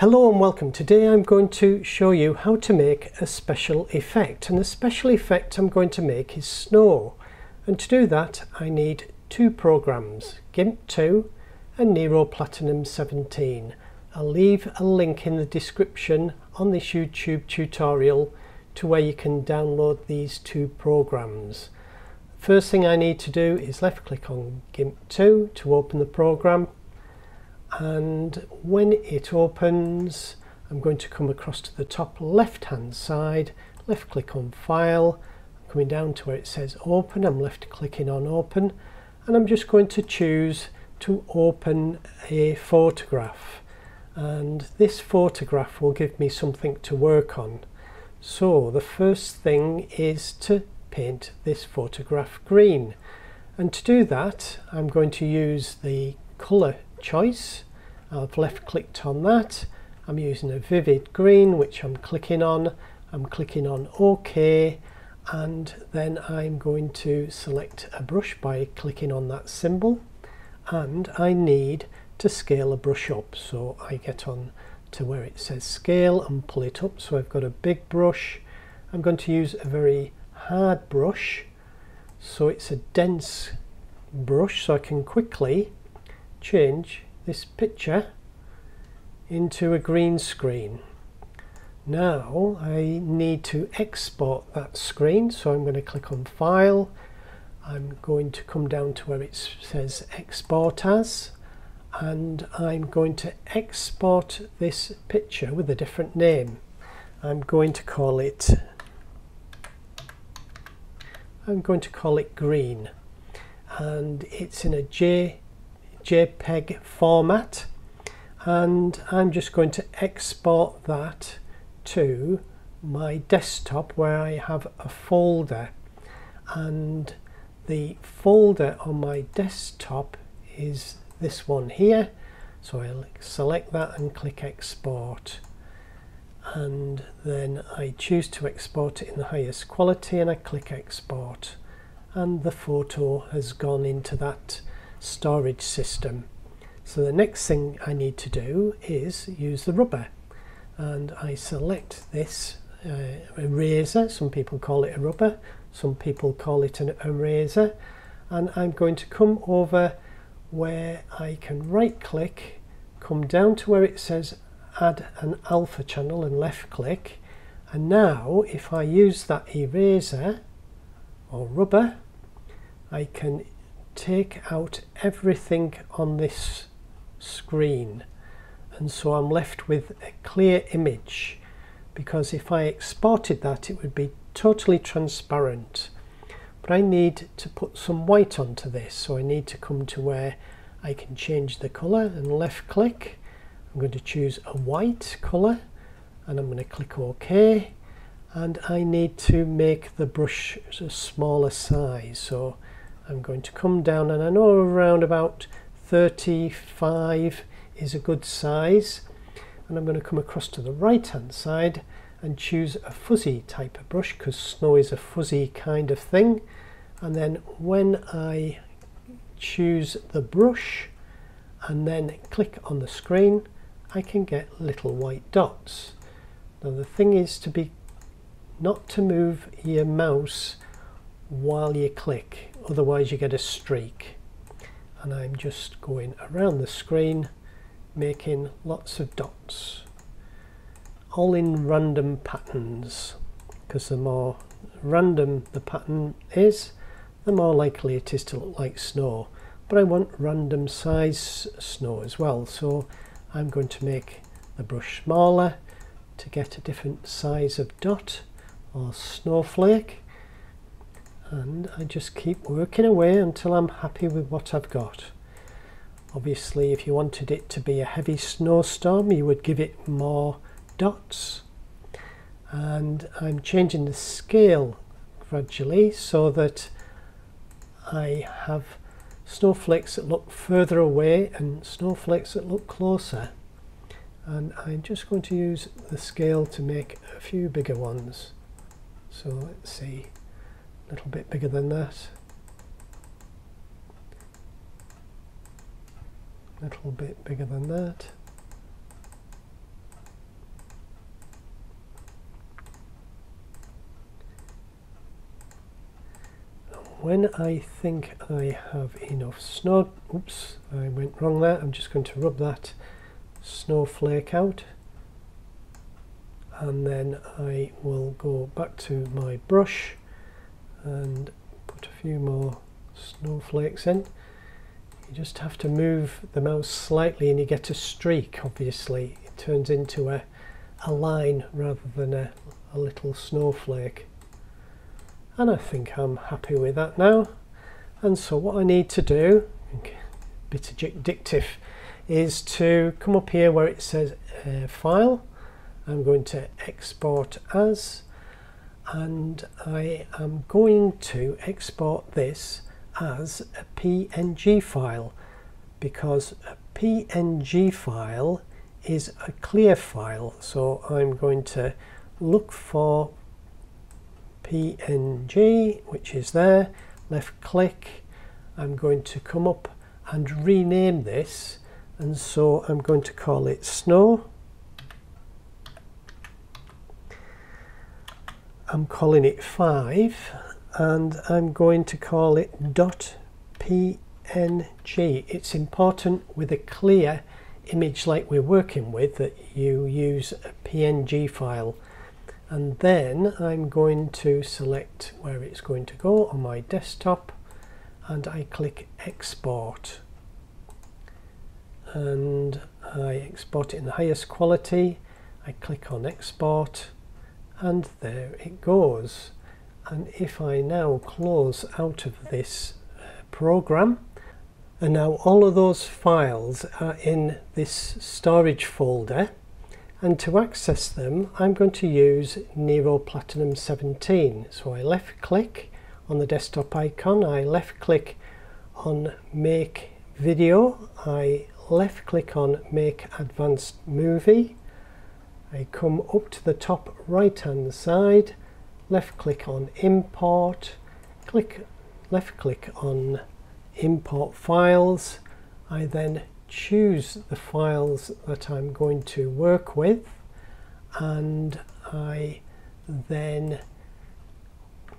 Hello and welcome. Today I'm going to show you how to make a special effect, and the special effect I'm going to make is snow, and to do that I need two programs, GIMP 2 and Nero Platinum 17. I'll leave a link in the description on this YouTube tutorial to where you can download these two programs. First thing I need to do is left click on GIMP 2 to open the program, and when it opens I'm going to come across to the top left hand side, left click on File, coming down to where it says Open. I'm left clicking on Open, and I'm just going to choose to open a photograph, and this photograph will give me something to work on. So the first thing is to paint this photograph green, and to do that I'm going to use the colour choice. I've left clicked on that. I'm using a vivid green, which I'm clicking on OK, and then I'm going to select a brush by clicking on that symbol, and I need to scale a brush up, so I get on to where it says scale and pull it up. So I've got a big brush. I'm going to use a very hard brush, so it's a dense brush, so I can quickly change this picture into a green screen. Now I need to export that screen, so I'm going to click on File. I'm going to come down to where it says Export As, and I'm going to export this picture with a different name. I'm going to call it green, and it's in a JPEG format, and I'm just going to export that to my desktop where I have a folder, and the folder on my desktop is this one here. So I'll select that and click Export, and then I choose to export it in the highest quality, and I click Export, and the photo has gone into that storage system. So the next thing I need to do is use the rubber, and I select this eraser. Some people call it a rubber, some people call it an eraser, and I'm going to come over where I can right click, come down to where it says add an alpha channel and left click, and now if I use that eraser or rubber I can take out everything on this screen, and so I'm left with a clear image, because if I exported that it would be totally transparent. But I need to put some white onto this, so I need to come to where I can change the colour and left click. I'm going to choose a white colour, and I'm going to click OK, and I need to make the brush a smaller size, so I'm going to come down, and I know around about 35 is a good size, and I'm going to come across to the right hand side and choose a fuzzy type of brush, because snow is a fuzzy kind of thing. And then when I choose the brush and then click on the screen, I can get little white dots. Now the thing is not to move your mouse while you click, otherwise you get a streak. And I'm just going around the screen making lots of dots, all in random patterns, because the more random the pattern is, the more likely it is to look like snow. But I want random size snow as well, so I'm going to make the brush smaller to get a different size of dot or snowflake, and I just keep working away until I'm happy with what I've got. Obviously if you wanted it to be a heavy snowstorm you would give it more dots, and I'm changing the scale gradually so that I have snowflakes that look further away and snowflakes that look closer, and I'm just going to use the scale to make a few bigger ones. So let's see, a little bit bigger than that, a little bit bigger than that, when I think I have enough snow, oops, I went wrong there, I'm just going to rub that snowflake out, and then I will go back to my brush and put a few more snowflakes in. You just have to move the mouse slightly and you get a streak. Obviously it turns into a line rather than a little snowflake, and I think I'm happy with that now. And so what I need to do, a bit addictive, is to come up here where it says file. I'm going to export as, and I am going to export this as a PNG file, because a PNG file is a clear file. So I'm going to look for PNG, which is there, left click, I'm going to come up and rename this, and so I'm going to call it snow. I'm calling it 5, and I'm going to call it .png. It's important with a clear image like we're working with that you use a PNG file. And then I'm going to select where it's going to go on my desktop, and I click export, and I export it in the highest quality. I click on export, and there it goes. And if I now close out of this program, and now all of those files are in this storage folder, and to access them I'm going to use Nero Platinum 17. So I left click on the desktop icon, I left click on make video, I left click on make advanced movie, I come up to the top right hand side, left click on import, left click on import files. I then choose the files that I'm going to work with, and I then,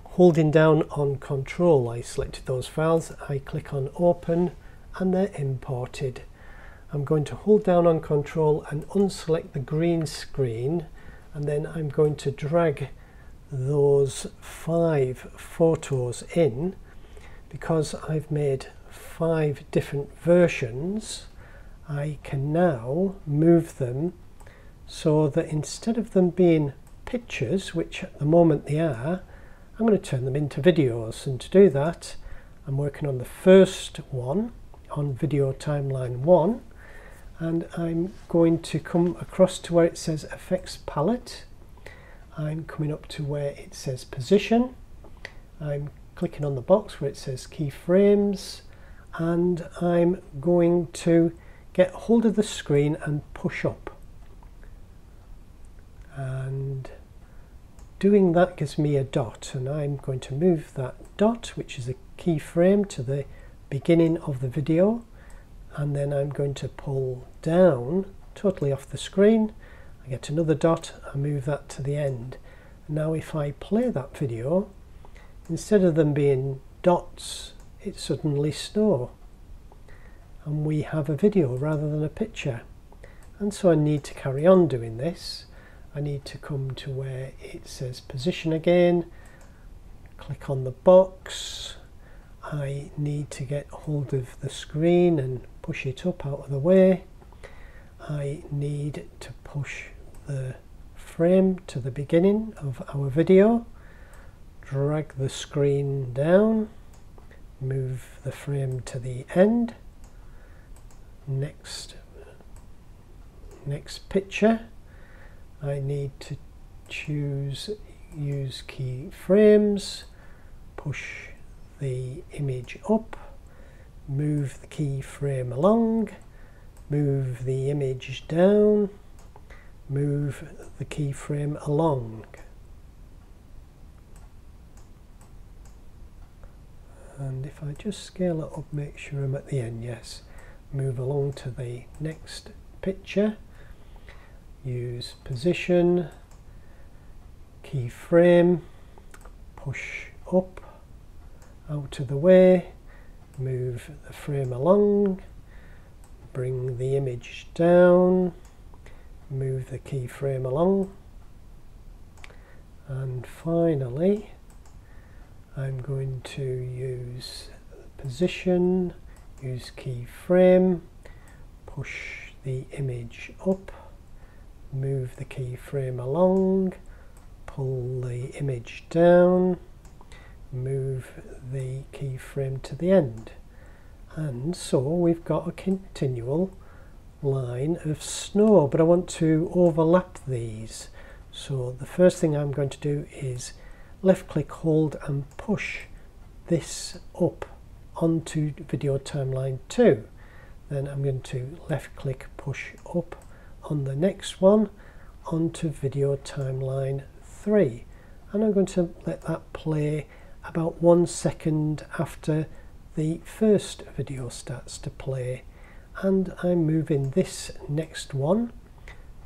holding down on control, I selected those files, I click on open, and they're imported. I'm going to hold down on control and unselect the green screen, and then I'm going to drag those 5 photos in, because I've made 5 different versions. I can now move them so that instead of them being pictures, which at the moment they are, I'm going to turn them into videos. And to do that, I'm working on the first one on video timeline 1, and I'm going to come across to where it says effects palette. I'm coming up to where it says position. I'm clicking on the box where it says keyframes, and I'm going to get hold of the screen and push up. And doing that gives me a dot, and I'm going to move that dot, which is a keyframe, to the beginning of the video, and then I'm going to pull down totally off the screen. I get another dot, I move that to the end. Now if I play that video, instead of them being dots, it's suddenly snow, and we have a video rather than a picture. And so I need to carry on doing this. I need to come to where it says position again, click on the box. I need to get hold of the screen and push it up out of the way. I need to push the frame to the beginning of our video, drag the screen down, move the frame to the end. Next picture, I need to choose use keyframes, push the image up, move the keyframe along, move the image down, move the keyframe along. And if I just scale it up, make sure I'm at the end, yes. Move along to the next picture, use position, keyframe, push up, out of the way, move the frame along, bring the image down, move the keyframe along, and finally I'm going to use position, use keyframe, push the image up, move the keyframe along, pull the image down, move the keyframe to the end. And so we've got a continual line of snow, but I want to overlap these. So the first thing I'm going to do is left click, hold and push this up onto video timeline 2. Then I'm going to left click, push up on the next one onto video timeline 3, and I'm going to let that play about 1 second after the first video starts to play, and I'm moving this next one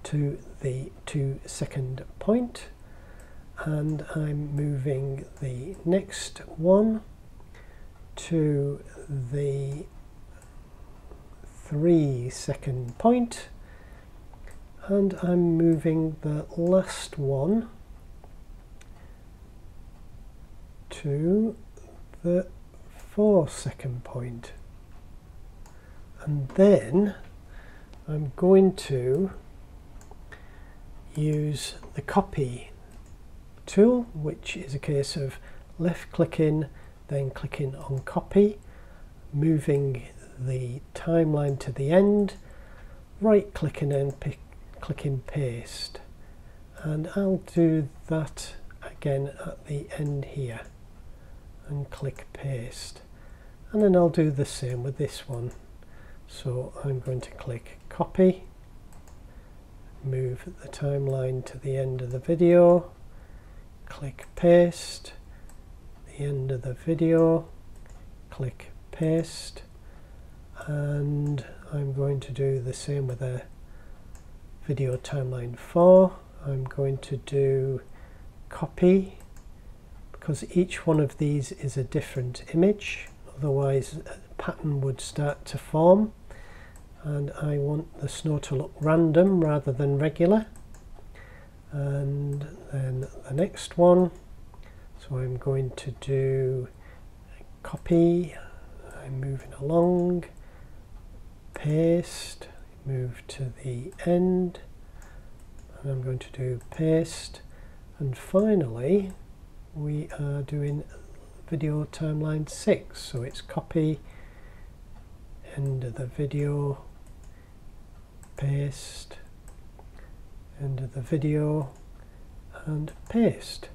to the 2-second point, and I'm moving the next one to the 3-second point, and I'm moving the last one to the 4-second point. And then I'm going to use the copy tool, which is a case of left clicking, then clicking on copy, moving the timeline to the end, right clicking and clicking paste, and I'll do that again at the end here and click paste, and then I'll do the same with this one. So I'm going to click copy, move the timeline to the end of the video, click paste, the end of the video, click paste, and I'm going to do the same with a video timeline 4. I'm going to do copy, because each one of these is a different image, otherwise a pattern would start to form, and I want the snow to look random rather than regular. And then the next one, so I'm going to do copy, I'm moving along, paste, move to the end, and I'm going to do paste, and finally we are doing video timeline 6, so it's copy, end of the video, paste, end of the video, and paste.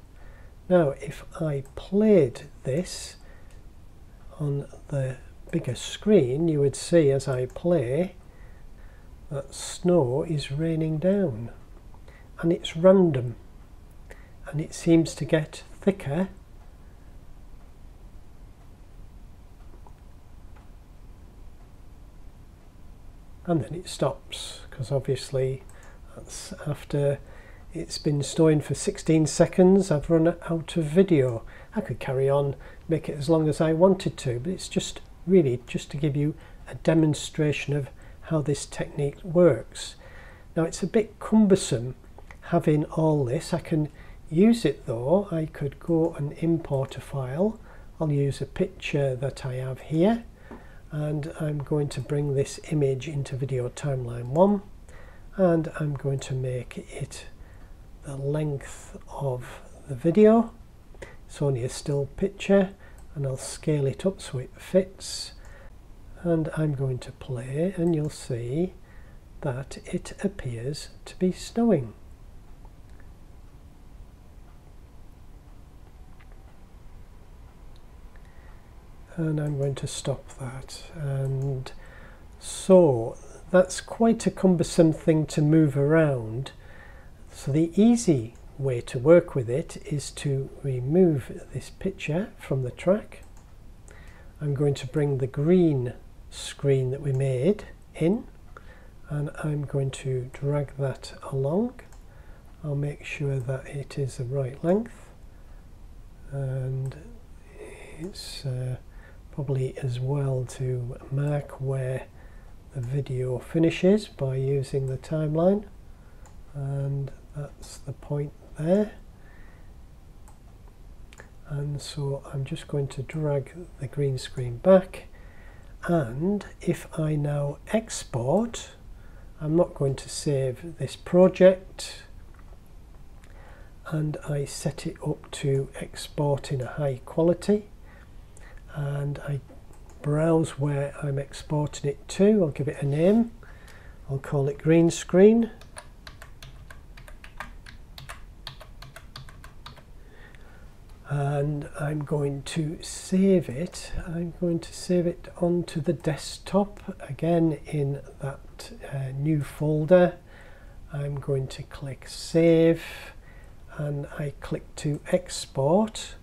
Now if I played this on the bigger screen, you would see as I play that snow is raining down, and it's random, and it seems to get thicker and then it stops, because obviously that's after it's been snowing for 16 seconds. I've run out of video. I could carry on, make it as long as I wanted to, but it's just really just to give you a demonstration of how this technique works. Now it's a bit cumbersome having all this. I can use it though. I could go and import a file. I'll use a picture that I have here, and I'm going to bring this image into video timeline 1, and I'm going to make it the length of the video. It's only a still picture, and I'll scale it up so it fits, and I'm going to play, and you'll see that it appears to be snowing. And I'm going to stop that. And so that's quite a cumbersome thing to move around. So the easy way to work with it is to remove this picture from the track. I'm going to bring the green screen that we made in, and I'm going to drag that along. I'll make sure that it is the right length, and it's probably as well to mark where the video finishes by using the timeline, and that's the point there. And so I'm just going to drag the green screen back, and if I now export, I'm not going to save this project, and I set it up to export in a high quality, and I browse where I'm exporting it to. I'll give it a name. I'll call it green screen. And I'm going to save it. I'm going to save it onto the desktop, again in that new folder. I'm going to click Save, and I click to export,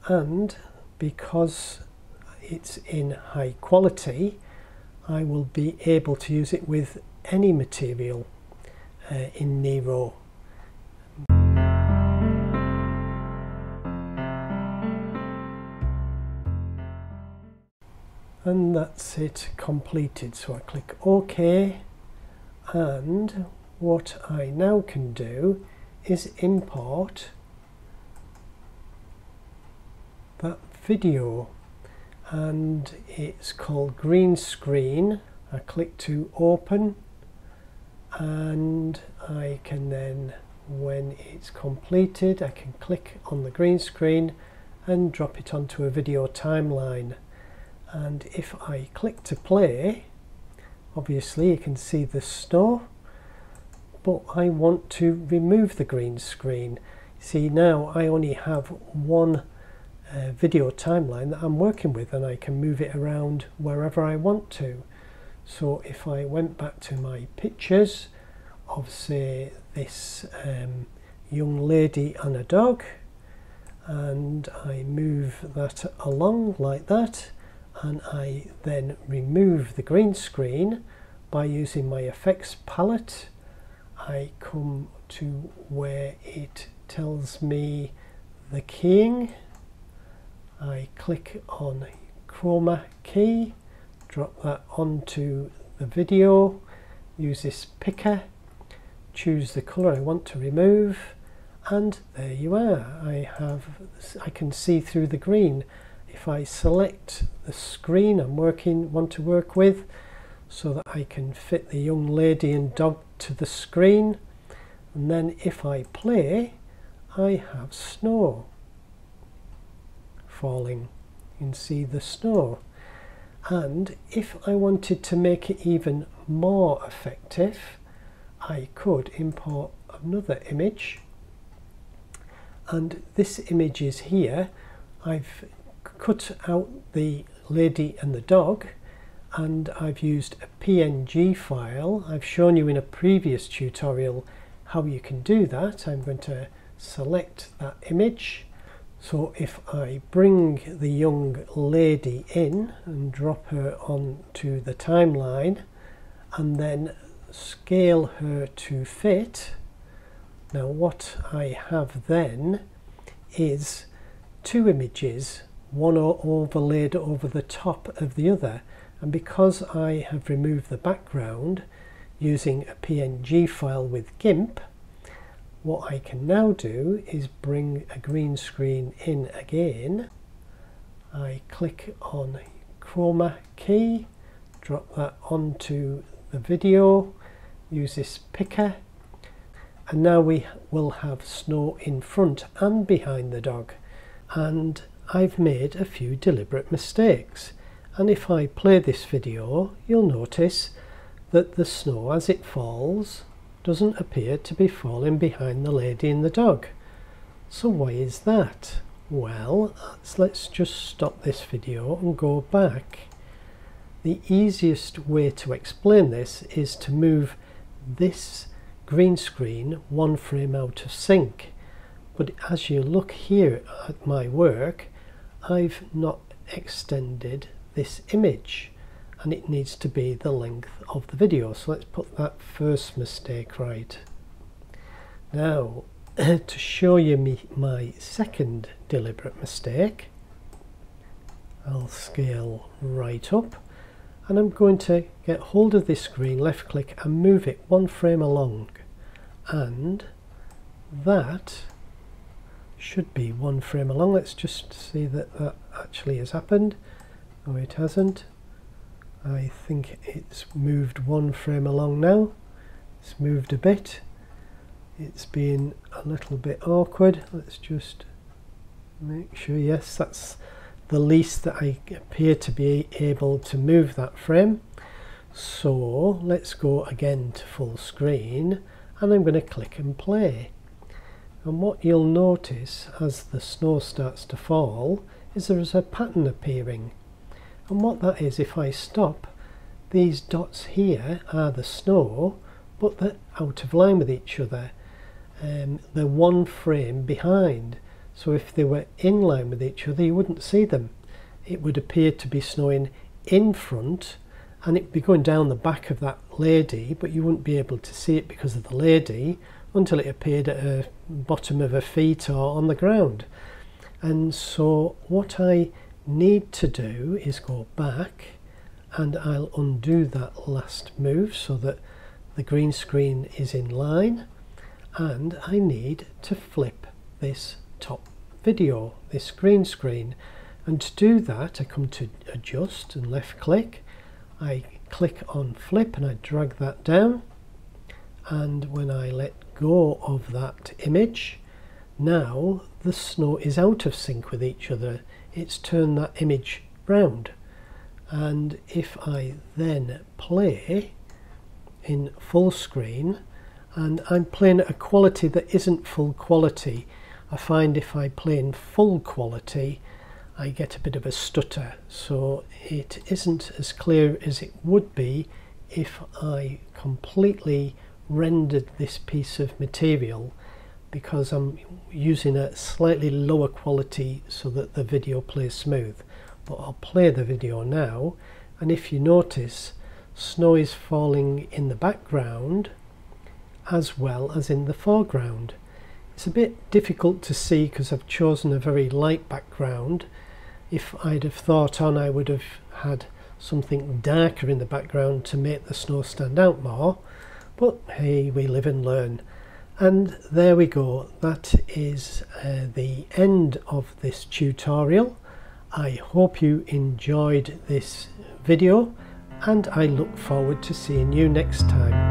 and because it's in high quality, I will be able to use it with any material in Nero. And that's it completed. So I click OK, and what I now can do is import that video, and it's called green screen. I click to open, and I can then, when it's completed, I can click on the green screen and drop it onto a video timeline. And if I click to play, obviously you can see the snow, but I want to remove the green screen. See, now I only have one video timeline that I'm working with, and I can move it around wherever I want to. So if I went back to my pictures of, say, this young lady and a dog, and I move that along like that, and I then remove the green screen by using my effects palette, I come to where it tells me the keying. I click on chroma key, drop that onto the video, use this picker, choose the color I want to remove, and there you are. I can see through the green. If I select the screen want to work with, so that I can fit the young lady and dog to the screen, and then if I play, I have snow falling. You can see the snow. And if I wanted to make it even more effective, I could import another image, and this image is here. I've cut out the lady and the dog, and I've used a PNG file. I've shown you in a previous tutorial how you can do that. I'm going to select that image. So if I bring the young lady in and drop her onto the timeline, and then scale her to fit, now what I have then is two images, one overlaid over the top of the other, and because I have removed the background using a PNG file with GIMP, what I can now do is bring a green screen in again. I click on chroma key, drop that onto the video, use this picker, and now we will have snow in front and behind the dog. And I've made a few deliberate mistakes, and if I play this video, you'll notice that the snow as it falls doesn't appear to be falling behind the lady and the dog. So why is that? Well, let's just stop this video and go back. The easiest way to explain this is to move this green screen one frame out of sync. But as you look here at my work, I've not extended this image, and it needs to be the length of the video. So let's put that first mistake right. Now, to show you my second deliberate mistake, I'll scale right up, and I'm going to get hold of this screen, left click and move it one frame along, and that should be one frame along. Let's just see that that actually has happened. No, it hasn't. I think it's moved one frame along now. It's moved a bit. It's been a little bit awkward. Let's just make sure, yes, that's the least that I appear to be able to move that frame. So let's go again to full screen, and I'm going to click and play. And what you'll notice as the snow starts to fall is there is a pattern appearing. And what that is, if I stop, these dots here are the snow, but they're out of line with each other. They're one frame behind. So if they were in line with each other, you wouldn't see them. It would appear to be snowing in front, and it'd be going down the back of that lady, but you wouldn't be able to see it because of the lady until it appeared at the bottom of her feet or on the ground. And so what I need to do is go back, and I'll undo that last move so that the green screen is in line, and I need to flip this top video, this green screen. And to do that, I come to adjust and left click, I click on flip and I drag that down, and when I let go of that image, now the snow is out of sync with each other. It's turned that image round. And if I then play in full screen, and I'm playing at a quality that isn't full quality, I find if I play in full quality I get a bit of a stutter, so it isn't as clear as it would be if I completely rendered this piece of material, because I'm using a slightly lower quality so that the video plays smooth. But I'll play the video now, and if you notice, snow is falling in the background as well as in the foreground. It's a bit difficult to see because I've chosen a very light background. If I'd have thought on, I would have had something darker in the background to make the snow stand out more, but hey, we live and learn. And there we go, that is the end of this tutorial. I hope you enjoyed this video, and I look forward to seeing you next time.